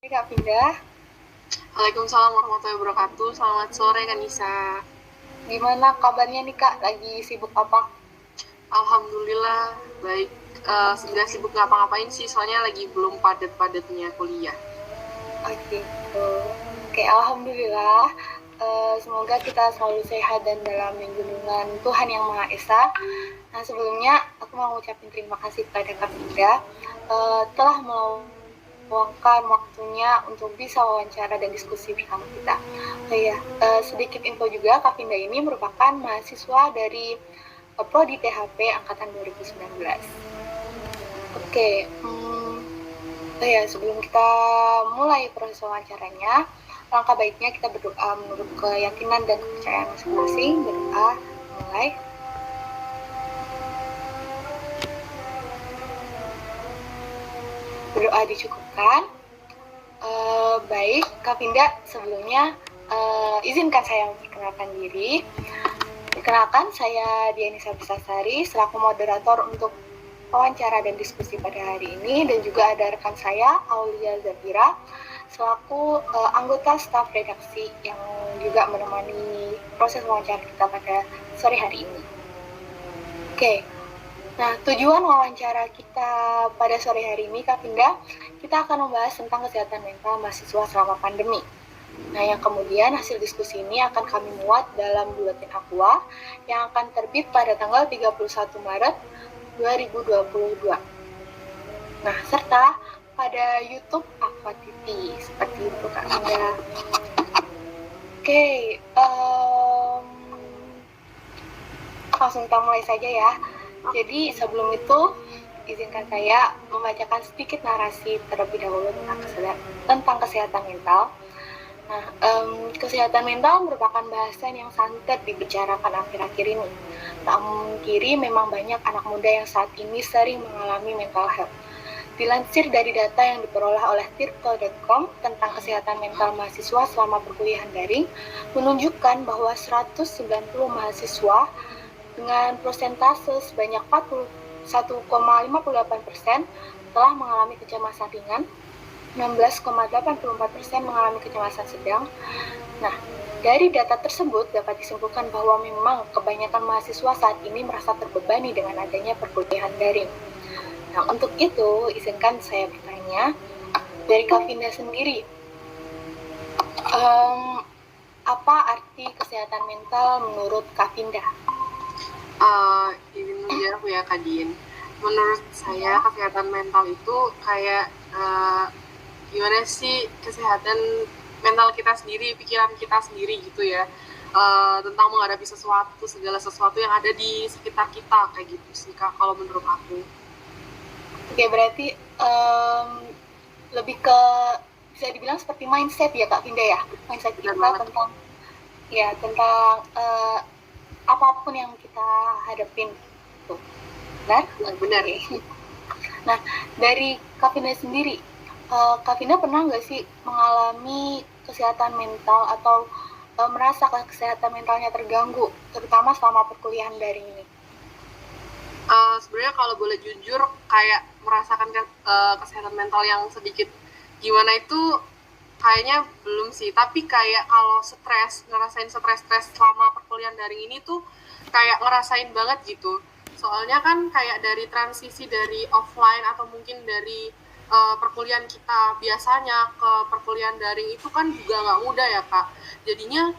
Kak Pindah, Waalaikumsalam warahmatullahi wabarakatuh. Selamat sore Kak Nisa. gimana kabarnya nih Kak? Lagi sibuk apa? Alhamdulillah baik. Nggak sibuk ngapa-ngapain sih, soalnya lagi belum padat-padatnya kuliah. Oke, alhamdulillah. Semoga kita selalu sehat dan dalam lindungan Tuhan Yang Maha Esa. Nah, sebelumnya aku mau ngucapin terima kasih kepada Kak Pindah telah meluangkan waktunya untuk bisa wawancara dan diskusi bersama kita. Sedikit info juga, Kak Pindah ini merupakan mahasiswa dari Prodi THP angkatan 2019. Sebelum kita mulai proses wawancaranya, langkah baiknya kita berdoa menurut keyakinan dan kepercayaan masing-masing. Berdoa, mulai. Berdoa dicukupkan. Baik, Kak Pindah, sebelumnya izinkan saya memperkenalkan diri. Perkenalkan, saya Diani Sabisasari selaku moderator untuk wawancara dan diskusi pada hari ini, dan juga ada rekan saya Aulia Zafira selaku anggota staf redaksi yang juga menemani proses wawancara kita pada sore hari ini. Nah, tujuan wawancara kita pada sore hari ini, Kak Pindah, kita akan membahas tentang kesehatan mental mahasiswa selama pandemi. Nah, yang kemudian hasil diskusi ini akan kami muat dalam Buletin Aqua yang akan terbit pada tanggal 31 Maret 2022. Nah, serta pada YouTube Aqua TV, seperti itu Kak Pindah. Langsung kita mulai saja ya. Jadi sebelum itu, izinkan saya membacakan sedikit narasi terlebih dahulu tentang kesehatan mental. Nah, kesehatan mental merupakan bahasan yang santer dibicarakan akhir-akhir ini. Tak mungkiri memang banyak anak muda yang saat ini sering mengalami mental health. Dilansir dari data yang diperoleh oleh tirto.com tentang kesehatan mental mahasiswa selama perkuliahan daring, menunjukkan bahwa 190 mahasiswa dengan persentase sebanyak 41,58% telah mengalami kecemasan ringan, 16,84% mengalami kecemasan sedang. Nah, dari data tersebut dapat disimpulkan bahwa memang kebanyakan mahasiswa saat ini merasa terbebani dengan adanya perkuliahan daring. Nah, untuk itu, izinkan saya bertanya, dari Kak Finda sendiri, apa arti kesehatan mental menurut Kak Finda? Izin menjawab ya Kak Din. Menurut saya kesehatan mental itu kayak gimana sih kesehatan mental kita sendiri, pikiran kita sendiri gitu ya, tentang menghadapi segala sesuatu yang ada di sekitar kita, kayak gitu sih Kak kalau menurut aku. Oke, berarti lebih ke bisa dibilang seperti mindset ya Kak Finda ya, mindset kita tentang apapun yang kita hadapin. Benar? Benar. Nah, dari Kak Finda sendiri, Kak Finda pernah nggak sih mengalami kesehatan mental atau merasa kesehatan mentalnya terganggu, terutama selama perkuliahan daring ini? Sebenarnya kalau boleh jujur, kayak merasakan kesehatan mental yang sedikit gimana itu kayaknya belum sih, tapi kayak kalau ngerasain stres selama perkuliahan daring ini tuh kayak ngerasain banget gitu. Soalnya kan kayak dari transisi dari offline atau mungkin dari perkuliahan kita biasanya ke perkuliahan daring itu kan juga nggak mudah ya Kak. Jadinya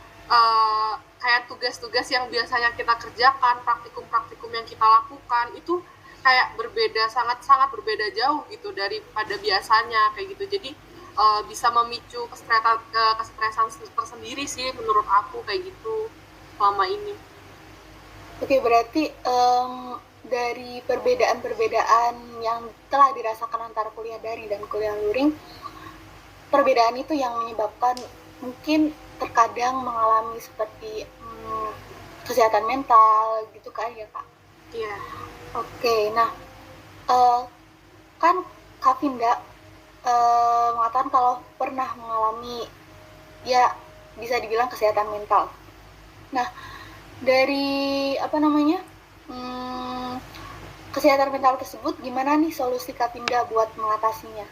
kayak tugas-tugas yang biasanya kita kerjakan, praktikum-praktikum yang kita lakukan itu kayak berbeda, sangat-sangat berbeda jauh gitu daripada biasanya kayak gitu. Jadi bisa memicu kesetresan tersendiri sih menurut aku kayak gitu selama ini. Oke, berarti dari perbedaan-perbedaan yang telah dirasakan antara kuliah daring dan kuliah luring, perbedaan itu yang menyebabkan mungkin terkadang mengalami seperti kesehatan mental gitu kan ya Kak? Iya. Oke, nah kan Kak Finda mengatakan kalau pernah mengalami ya bisa dibilang kesehatan mental. Nah, dari kesehatan mental tersebut, gimana nih solusi Kak Pindah buat mengatasinya?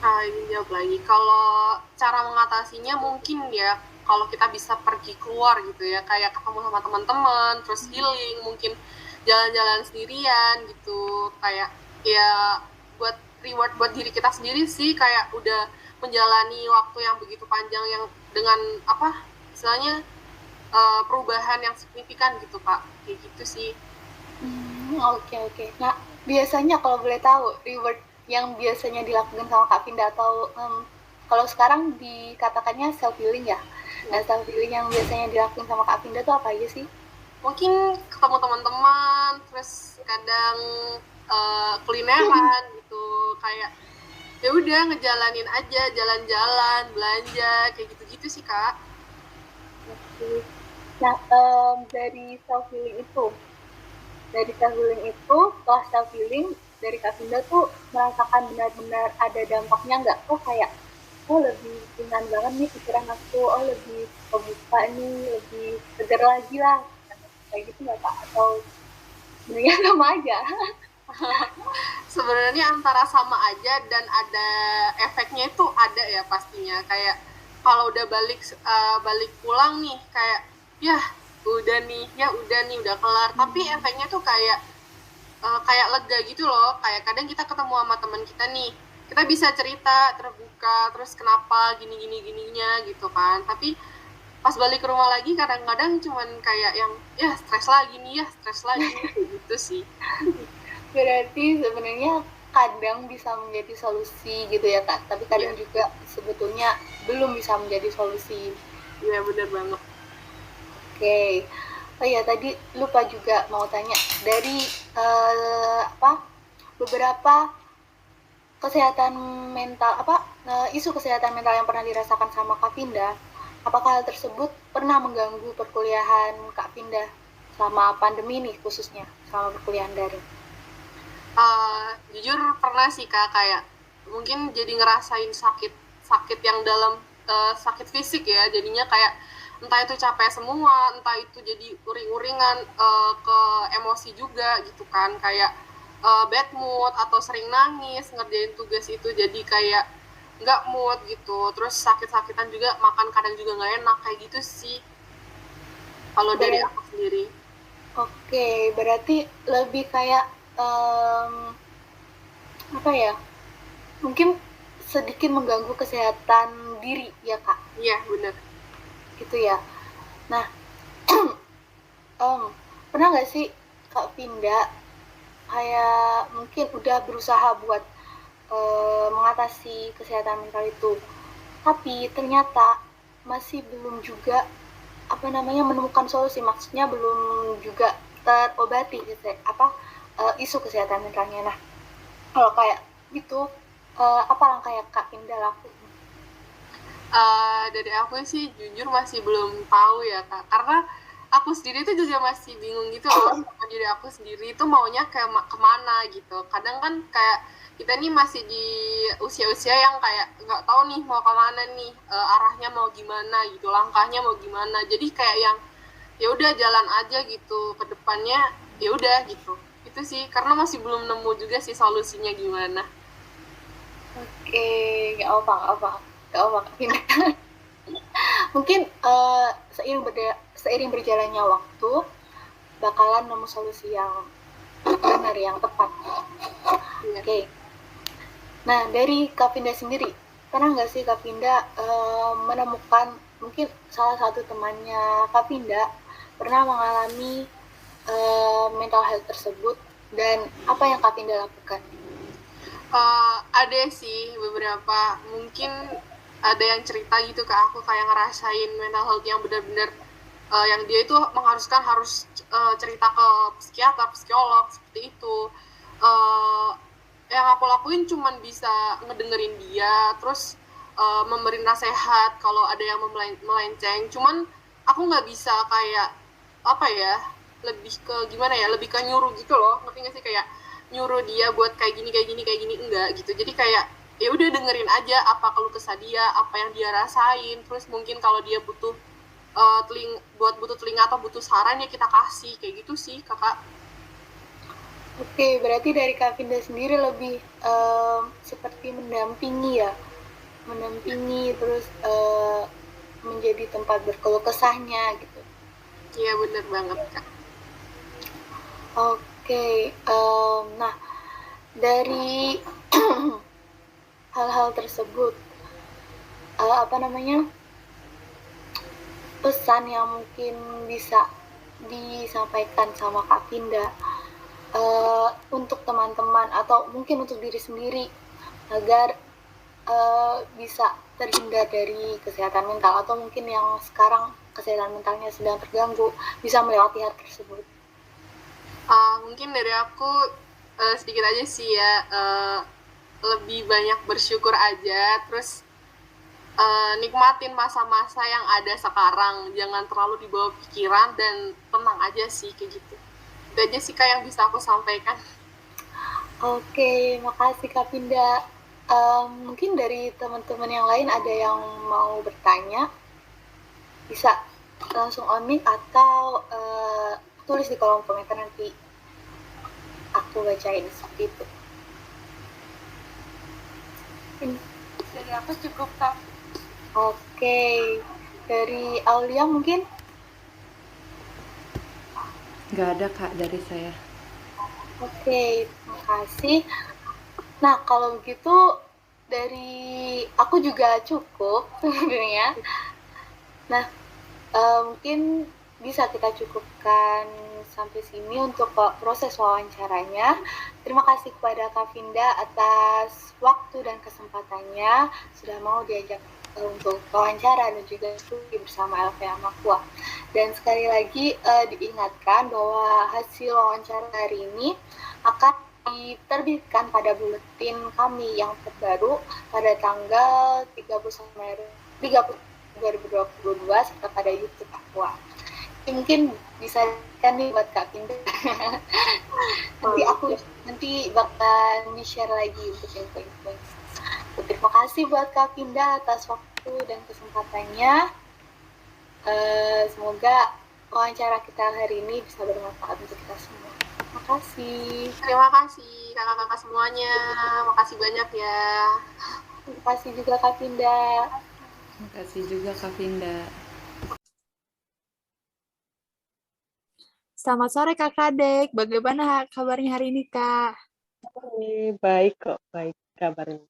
Ini jawab lagi. Kalau cara mengatasinya mungkin ya kalau kita bisa pergi keluar gitu ya, kayak ketemu sama teman-teman, terus healing, mungkin jalan-jalan sendirian gitu, kayak ya buat reward buat diri kita sendiri sih, kayak udah menjalani waktu yang begitu panjang yang dengan apa istilahnya perubahan yang signifikan gitu Kak, kayak gitu sih. Oke oke. Nah, biasanya kalau boleh tahu reward yang biasanya dilakukan sama Kak Pinda atau kalau sekarang dikatakannya self healing ya. Nah, self healing yang biasanya dilakukan sama Kak Pinda tuh apa aja sih? Mungkin ketemu teman-teman, terus kadang kulineran gitu, kayak ya udah ngejalanin aja, jalan-jalan, belanja, kayak gitu-gitu sih Kak. Oke. Nah, dari self healing itu, setelah self healing dari Kak Pinda tuh merasakan benar-benar ada dampaknya nggak? Oh kayak, oh lebih ringan banget nih pikiran aku, oh lebih kebuka nih, lebih segar lagi lah, kayak gitu nggak Kak? Atau sebenarnya sama aja? Sebenarnya antara sama aja dan ada efeknya itu ada ya pastinya. Kayak kalau udah balik pulang nih kayak ya udah nih udah kelar. Tapi efeknya tuh kayak lega gitu loh. Kayak kadang kita ketemu sama teman kita nih, kita bisa cerita terbuka terus kenapa gini gini gininya gitu kan. Tapi pas balik ke rumah lagi kadang-kadang cuman kayak yang ya stres lagi nih ya stres lagi gitu sih. Berarti sebenarnya kadang bisa menjadi solusi gitu ya Kak, tapi kadang Iya, juga sebetulnya belum bisa menjadi solusi. iya bener banget. Oke. Oh iya tadi lupa juga mau tanya dari beberapa kesehatan mental isu kesehatan mental yang pernah dirasakan sama Kak Pinda, apakah hal tersebut pernah mengganggu perkuliahan Kak Pinda selama pandemi nih khususnya selama perkuliahan daring? Jujur pernah sih Kak, kayak mungkin jadi ngerasain sakit sakit yang dalam sakit fisik ya, jadinya kayak entah itu capek semua, entah itu jadi uring-uringan ke emosi juga gitu kan, kayak bad mood atau sering nangis ngerjain tugas itu jadi kayak nggak mood gitu, terus sakit-sakitan juga, makan kadang juga nggak enak kayak gitu sih kalau dari Berarti aku sendiri. oke, berarti lebih kayak apa ya? Mungkin sedikit mengganggu kesehatan diri ya kak, Iya bener. gitu ya. Nah, pernah nggak sih kak Pinda kayak mungkin udah berusaha buat mengatasi kesehatan mental itu, tapi ternyata masih belum juga apa namanya menemukan solusi, maksudnya belum juga terobati gitu, isu kesehatan mentalnya. Nah, kalau kayak gitu, apa langkah yang Kak Pinda lakukan? Dari aku sih jujur masih belum tahu ya Kak, karena aku sendiri tuh juga masih bingung gitu loh sama diri aku sendiri itu maunya kemana gitu. Kadang kan kayak kita nih masih di usia-usia yang kayak nggak tahu nih mau kemana nih, arahnya mau gimana gitu, langkahnya mau gimana. Jadi kayak yang ya udah jalan aja gitu ke depannya, ya udah gitu. Itu sih karena masih belum nemu juga sih solusinya gimana. Oke, nggak apa nggak apa Kak Pinda. Mungkin seiring berjalannya waktu bakalan nemu solusi yang benar, yang tepat. Iya. Oke. Nah, dari Kak Pinda sendiri, pernah nggak sih Kak Pinda menemukan mungkin salah satu temannya Kak Pinda pernah mengalami mental health tersebut, dan apa yang Kak Pinda lakukan? Ada sih beberapa, mungkin ada yang cerita gitu ke aku kayak ngerasain mental health yang benar-benar yang dia itu mengharuskan harus cerita ke psikiater, psikolog seperti itu. Uh, yang aku lakuin cuman bisa ngedengerin dia, terus memberi nasihat kalau ada yang melenceng. Cuman aku nggak bisa kayak apa ya, lebih ke gimana ya, lebih ke nyuruh gitu loh, ngerti nggak sih, kayak nyuruh dia buat kayak gini kayak gini kayak gini, enggak gitu. Jadi kayak ya udah dengerin aja apa keluh kesah dia, apa yang dia rasain, terus mungkin kalau dia butuh butuh telinga atau butuh saran ya kita kasih kayak gitu sih kakak. Oke, berarti dari Kak Vinda sendiri lebih seperti mendampingi ya, mendampingi terus menjadi tempat berkeluh kesahnya gitu. Iya bener banget Kak. Oke, nah dari hal-hal tersebut, apa namanya, pesan yang mungkin bisa disampaikan sama Kak Vinda untuk teman-teman atau mungkin untuk diri sendiri agar bisa terhindar dari kesehatan mental atau mungkin yang sekarang kesehatan mentalnya sedang terganggu bisa melewati hal tersebut. Mungkin dari aku sedikit aja sih ya, lebih banyak bersyukur aja, terus nikmatin masa-masa yang ada sekarang, jangan terlalu dibawa pikiran dan tenang aja sih kayak gitu. Itu aja sih Kak yang bisa aku sampaikan. Oke, makasih Kak Pinda. Mungkin dari teman-teman yang lain ada yang mau bertanya, bisa langsung on mic atau tulis di kolom komentar nanti aku bacain seperti itu. Dari aku cukup Kak. Oke, dari Aulia mungkin? Nggak ada Kak dari saya. Oke, terima kasih. Nah, kalau begitu dari aku juga cukup sebenarnya. Nah, mungkin bisa kita cukupkan sampai sini untuk proses wawancaranya. Terima kasih kepada Kak Vinda atas waktu dan kesempatannya sudah mau diajak untuk wawancara dan juga diskusi bersama LPA Makwa. Dan sekali lagi diingatkan bahwa hasil wawancara hari ini akan diterbitkan pada buletin kami yang terbaru pada tanggal 31 Maret 2022 serta pada YouTube Aqua. Mungkin bisa kan nih buat Kak Pinda. nanti bakal di-share lagi untuk info-info. Terima kasih buat Kak Pinda atas waktu dan kesempatannya. Semoga wawancara kita hari ini bisa bermanfaat untuk kita semua. Terima kasih. Terima kasih kakak-kakak semuanya, makasih banyak ya. Terima kasih juga Kak Pinda. Terima kasih juga Kak Vinda. Selamat sore Kakak Dek, bagaimana kabarnya hari ini Kak? Baik kok, baik kabarnya.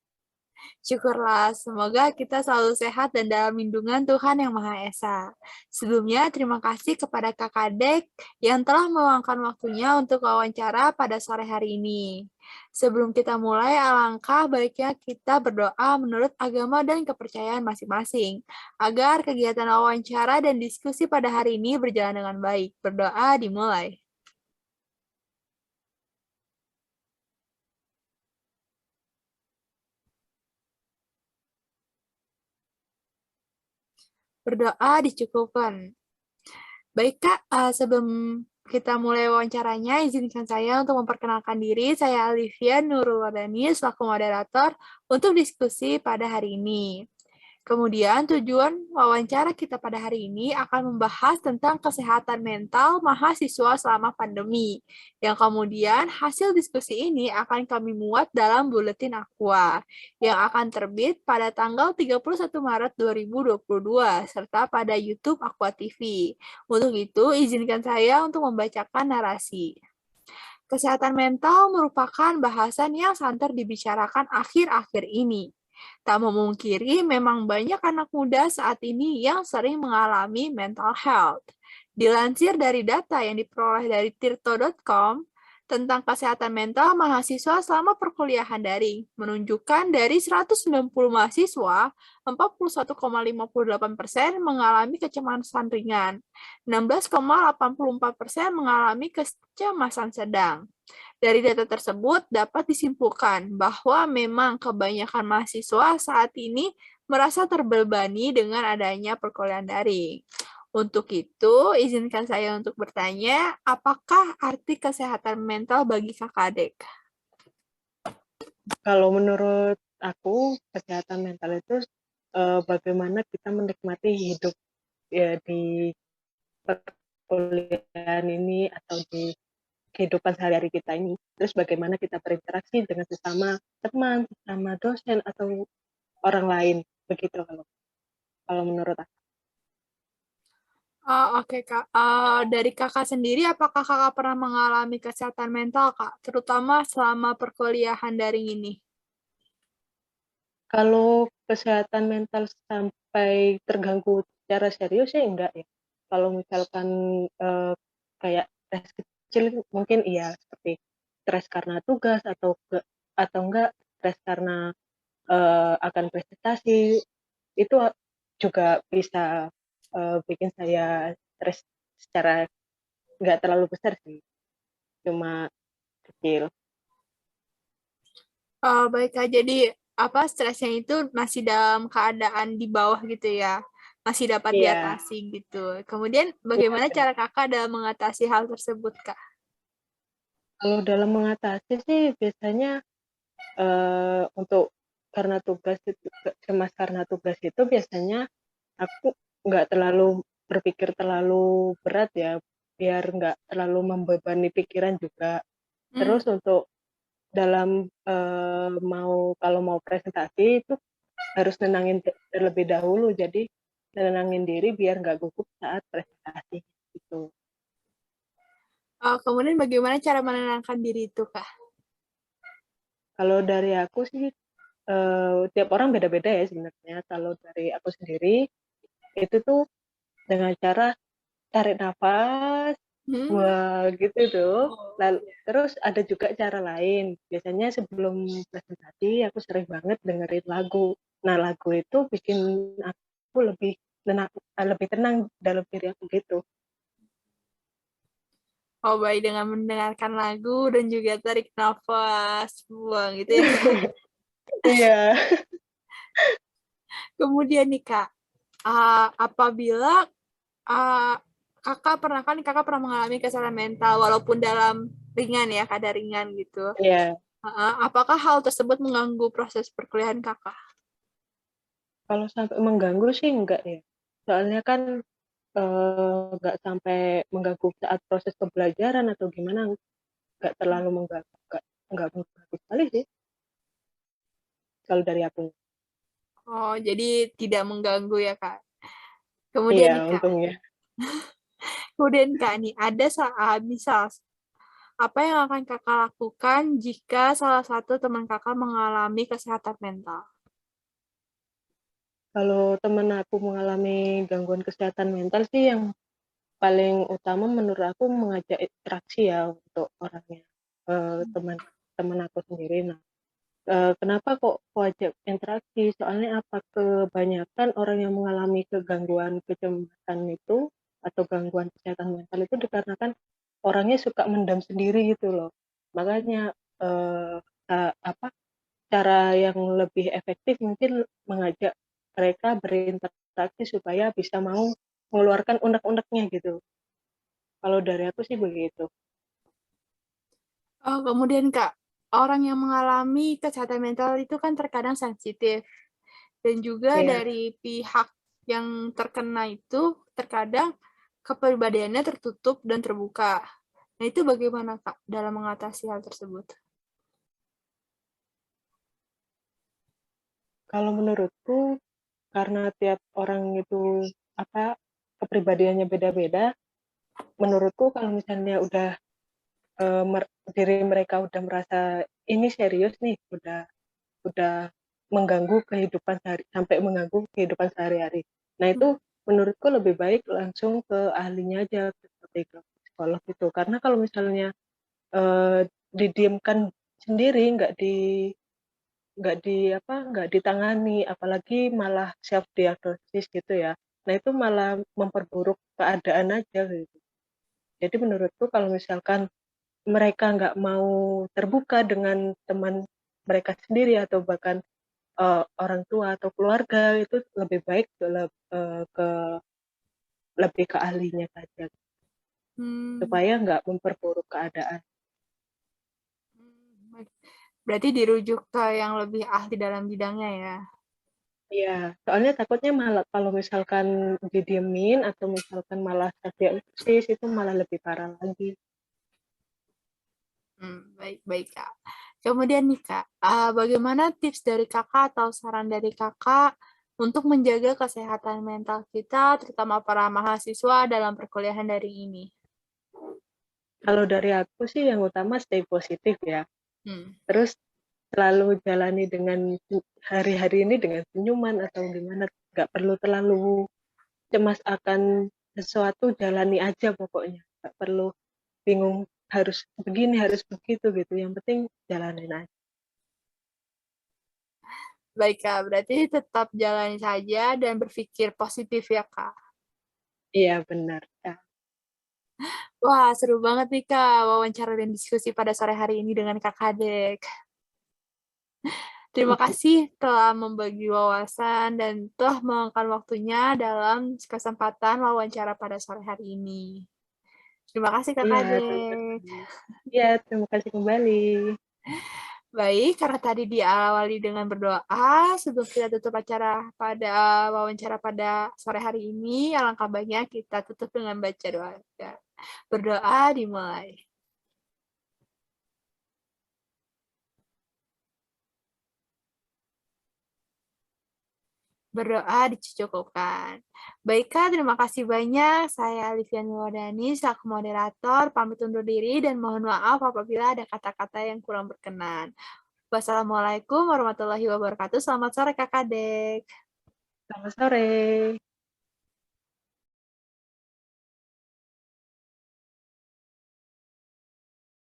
Syukurlah, semoga kita selalu sehat dan dalam lindungan Tuhan Yang Maha Esa. Sebelumnya, terima kasih kepada Kakak Dek yang telah meluangkan waktunya untuk wawancara pada sore hari ini. Sebelum kita mulai, alangkah baiknya kita berdoa menurut agama dan kepercayaan masing-masing, agar kegiatan wawancara dan diskusi pada hari ini berjalan dengan baik. Berdoa dimulai. Berdoa dicukupkan. Baik Kak, sebelum kita mulai wawancaranya, izinkan saya untuk memperkenalkan diri. Saya Alivia Nurul Wardani, selaku moderator untuk diskusi pada hari ini. Kemudian tujuan wawancara kita pada hari ini akan membahas tentang kesehatan mental mahasiswa selama pandemi. Yang kemudian hasil diskusi ini akan kami muat dalam buletin Aqua yang akan terbit pada tanggal 31 Maret 2022 serta pada YouTube Aqua TV. Untuk itu, izinkan saya untuk membacakan narasi. Kesehatan mental merupakan bahasan yang santer dibicarakan akhir-akhir ini. Tak memungkiri, memang banyak anak muda saat ini yang sering mengalami mental health. Dilansir dari data yang diperoleh dari tirto.com, tentang kesehatan mental mahasiswa selama perkuliahan daring, menunjukkan dari 190 mahasiswa, 41,58% mengalami kecemasan ringan, 16,84% mengalami kecemasan sedang. Dari data tersebut dapat disimpulkan bahwa memang kebanyakan mahasiswa saat ini merasa terbebani dengan adanya perkuliahan daring. Untuk itu, izinkan saya untuk bertanya, apakah arti kesehatan mental bagi Kakak Dek? Kalau menurut aku, kesehatan mental itu bagaimana kita menikmati hidup ya di perkuliahan ini atau di kehidupan sehari-hari kita ini. Terus bagaimana kita berinteraksi dengan sesama teman, sesama dosen atau orang lain. Begitu kalau menurut aku. Oke, Kak. Dari Kakak sendiri, apakah Kakak pernah mengalami kesehatan mental, Kak? Terutama selama perkuliahan daring ini. Kalau kesehatan mental sampai terganggu secara serius sih enggak ya. Kalau misalkan kayak stres kecil mungkin iya, seperti stres karena tugas atau enggak stres karena akan presentasi, itu juga bisa bikin saya stres secara nggak terlalu besar sih, cuma kecil. Baik, Kak. Jadi, apa, stresnya itu masih dalam keadaan di bawah gitu ya? Masih dapat Iya, diatasi gitu. Kemudian, iya. bagaimana cara Kakak dalam mengatasi hal tersebut, Kak? Kalau dalam mengatasi sih biasanya untuk karena tugas itu cemas karena tugas itu biasanya aku nggak terlalu berpikir terlalu berat ya, biar nggak terlalu membebani pikiran juga. Hmm. Terus untuk dalam kalau mau presentasi itu harus nenangin terlebih dahulu, jadi nenangin diri biar nggak gugup saat presentasi gitu. Kemudian bagaimana cara menenangkan diri itu, Kak? Kalau dari aku sih tiap orang beda-beda ya sebenarnya. Kalau dari aku sendiri itu tuh dengan cara tarik nafas, Hmm? wah gitu tuh. Oh, Lalu, iya. terus ada juga cara lain. Biasanya sebelum presentasi aku sering banget dengerin lagu. Nah lagu itu bikin aku lebih tenang dalam diri aku gitu. Oh, baik, dengan mendengarkan lagu dan juga tarik nafas, buang gitu ya, Kak. Iya. Kemudian nih, Kak, apabila uh, kakak pernah mengalami kesalahan mental walaupun dalam ringan ya, kadar ringan gitu. Iya. Apakah hal tersebut mengganggu proses perkuliahan kakak? Kalau sampai mengganggu sih enggak ya. Soalnya kan nggak sampai mengganggu saat proses pembelajaran atau gimana, nggak terlalu mengganggu, nggak mengganggu sekali sih kalau dari aku. Oh, jadi tidak mengganggu ya, Kak. Kemudian Iya, nih, Kak. untungnya. Kemudian, Kak, nih ada saat misal apa yang akan kakak lakukan jika salah satu teman kakak mengalami kesehatan mental? Kalau teman aku mengalami gangguan kesehatan mental sih yang paling utama menurut aku mengajak interaksi ya untuk orangnya, teman aku sendiri. Nah, kenapa kok ajak interaksi? Soalnya apa, kebanyakan orang yang mengalami kegangguan kecemasan itu atau gangguan kesehatan mental itu dikarenakan orangnya suka mendam sendiri gitu loh. Makanya apa, cara yang lebih efektif mungkin mengajak mereka berinteraksi supaya bisa mau mengeluarkan unek-uneknya gitu. Kalau dari aku sih begitu. Oh, kemudian Kak, orang yang mengalami kesehatan mental itu kan terkadang sensitif. Dan juga Ya, dari pihak yang terkena itu terkadang kepribadiannya tertutup dan terbuka. Nah, itu bagaimana Kak dalam mengatasi hal tersebut? kalau menurutku karena tiap orang itu apa, kepribadiannya beda-beda, menurutku kalau misalnya udah diri mereka udah merasa ini serius nih, udah mengganggu kehidupan sampai mengganggu kehidupan sehari-hari. Nah itu menurutku lebih baik langsung ke ahlinya aja, seperti ke psikolog itu. Karena kalau misalnya didiamkan sendiri, nggak ditangani, apalagi malah self diagnosis gitu ya. Nah itu malah memperburuk keadaan aja gitu. Jadi menurutku kalau misalkan mereka nggak mau terbuka dengan teman mereka sendiri atau bahkan orang tua atau keluarga, itu lebih baik lebih ke ahlinya saja Hmm, supaya nggak memperburuk keadaan. baik. Berarti dirujuk ke yang lebih ahli dalam bidangnya ya. Iya, soalnya takutnya malah kalau misalkan didiemin atau misalkan malah terdiagnosis itu malah lebih parah lagi. Baik, Kak. Kemudian nih, Kak, bagaimana tips dari Kakak atau saran dari Kakak untuk menjaga kesehatan mental kita, terutama para mahasiswa dalam perkuliahan daring ini? Kalau dari aku sih yang utama stay positif ya. Hmm. Terus selalu jalani dengan hari-hari ini dengan senyuman atau gimana, nggak perlu terlalu cemas akan sesuatu, jalani aja pokoknya. Nggak perlu bingung harus begini, harus begitu gitu. Yang penting jalanin aja. Baik, Kak. Berarti tetap jalani saja dan berpikir positif ya, Kak. Iya benar. Ya. Wah, seru banget nih, Kak, wawancara dan diskusi pada sore hari ini dengan Kakak Dek. Terima kasih telah membagi wawasan dan telah meluangkan waktunya dalam kesempatan wawancara pada sore hari ini. Terima kasih Iya, Kakak Dek. sama-sama. Iya, terima kasih kembali. Baik, karena tadi diawali dengan berdoa, sebelum kita tutup acara pada wawancara pada sore hari ini, alangkah baiknya kita tutup dengan baca doa. Berdoa dimulai. Berdoa dicukupkan. Baik Kak, terima kasih banyak. Saya Alivia Nurwadani, selaku moderator, pamit undur diri dan mohon maaf apabila ada kata-kata yang kurang berkenan. Wassalamualaikum warahmatullahi wabarakatuh. Selamat sore Kakak Dek. Selamat sore.